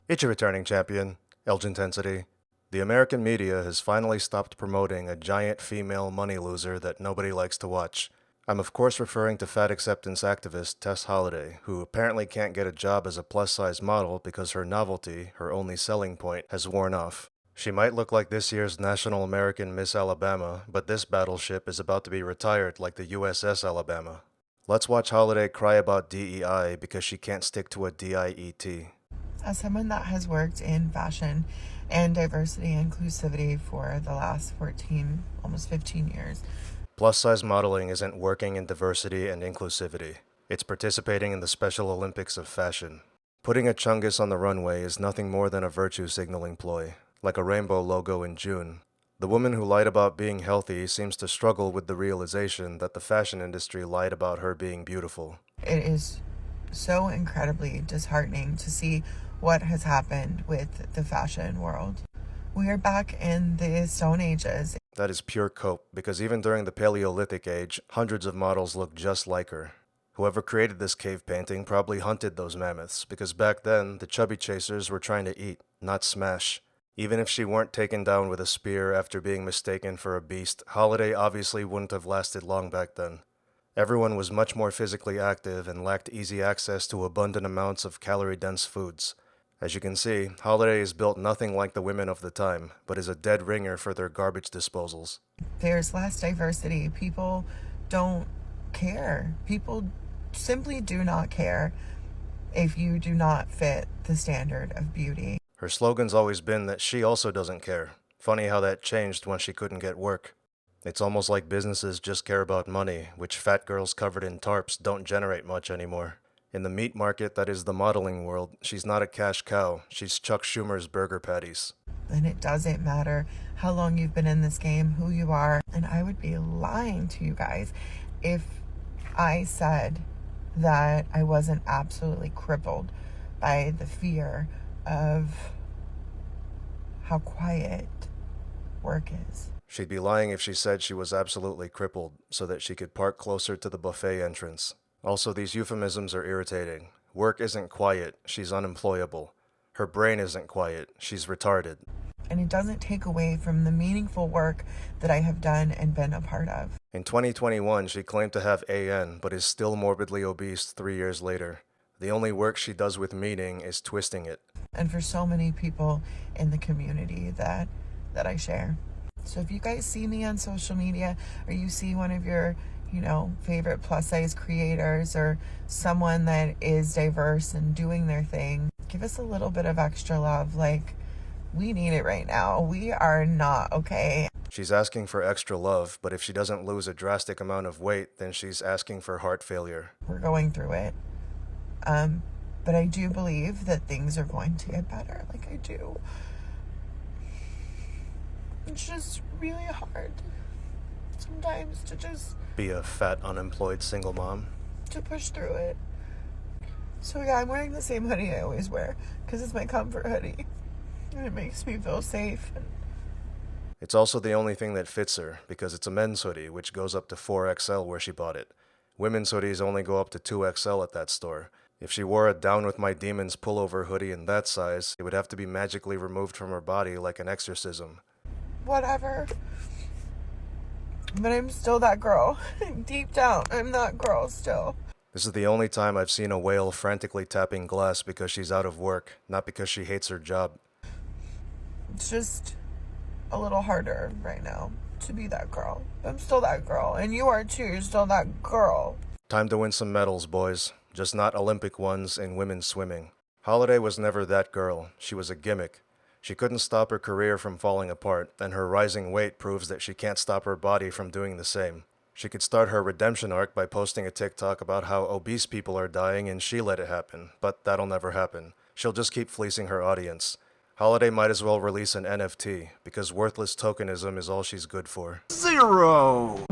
It's your returning champion, Elgintensity. The American media has finally stopped promoting a giant female money loser that nobody likes to watch. I'm of course referring to fat acceptance activist Tess Holliday, who apparently can't get a job as a plus-size model because her novelty, her only selling point, has worn off. She might look like this year's National American Miss Alabama, but this battleship is about to be retired like the USS Alabama. Let's watch Holliday cry about DEI because she can't stick to a DIET. As someone that has worked in fashion and diversity and inclusivity for the last 14, almost 15 years. Plus-size modeling isn't working in diversity and inclusivity. It's participating in the Special Olympics of fashion. Putting a chungus on the runway is nothing more than a virtue signaling ploy, like a rainbow logo in June. The woman who lied about being healthy seems to struggle with the realization that the fashion industry lied about her being beautiful. It is so incredibly disheartening to see what has happened with the fashion world. We are back in the Stone Ages. That is pure cope, because even during the Paleolithic age, hundreds of models looked just like her. Whoever created this cave painting probably hunted those mammoths, because back then, the chubby chasers were trying to eat, not smash. Even if she weren't taken down with a spear after being mistaken for a beast, Holliday obviously wouldn't have lasted long back then. Everyone was much more physically active and lacked easy access to abundant amounts of calorie-dense foods. As you can see, Holliday is built nothing like the women of the time, but is a dead ringer for their garbage disposals. There's less diversity. People don't care. People simply do not care if you do not fit the standard of beauty. Her slogan's always been that she also doesn't care. Funny how that changed when she couldn't get work. It's almost like businesses just care about money, which fat girls covered in tarps don't generate much anymore. In the meat market that is the modeling world, she's not a cash cow, she's Chuck Schumer's burger patties. And it doesn't matter how long you've been in this game, who you are. And I would be lying to you guys if I said that I wasn't absolutely crippled by the fear of how quiet work is. She'd be lying if she said she was absolutely crippled, so that she could park closer to the buffet entrance. Also, these euphemisms are irritating. Work isn't quiet, she's unemployable. Her brain isn't quiet, she's retarded. And it doesn't take away from the meaningful work that I have done and been a part of. In 2021, she claimed to have AN, but is still morbidly obese 3 years later. The only work she does with meaning is twisting it. And for so many people in the community that I share. So if you guys see me on social media, or you see one of your favorite plus size creators or someone that is diverse and doing their thing, give us a little bit of extra love. Like, we need it right now. We are not okay. She's asking for extra love, but if she doesn't lose a drastic amount of weight, then she's asking for heart failure. We're going through it. But I do believe that things are going to get better. Like, I do. It's just really hard sometimes to just be a fat, unemployed single mom. To push through it. So yeah, I'm wearing the same hoodie I always wear because it's my comfort hoodie. And it makes me feel safe. It's also the only thing that fits her because it's a men's hoodie, which goes up to 4XL where she bought it. Women's hoodies only go up to 2XL at that store. If she wore a Down With My Demons pullover hoodie in that size, it would have to be magically removed from her body like an exorcism. Whatever. But I'm still that girl. Deep down, I'm that girl still. This is the only time I've seen a whale frantically tapping glass because she's out of work, not because she hates her job. It's just a little harder right now to be that girl. I'm still that girl, and you are too. You're still that girl. Time to win some medals, boys. Just not Olympic ones in women's swimming. Holliday was never that girl. She was a gimmick. She couldn't stop her career from falling apart, and her rising weight proves that she can't stop her body from doing the same. She could start her redemption arc by posting a TikTok about how obese people are dying and she let it happen, but that'll never happen. She'll just keep fleecing her audience. Holliday might as well release an NFT, because worthless tokenism is all she's good for. 0!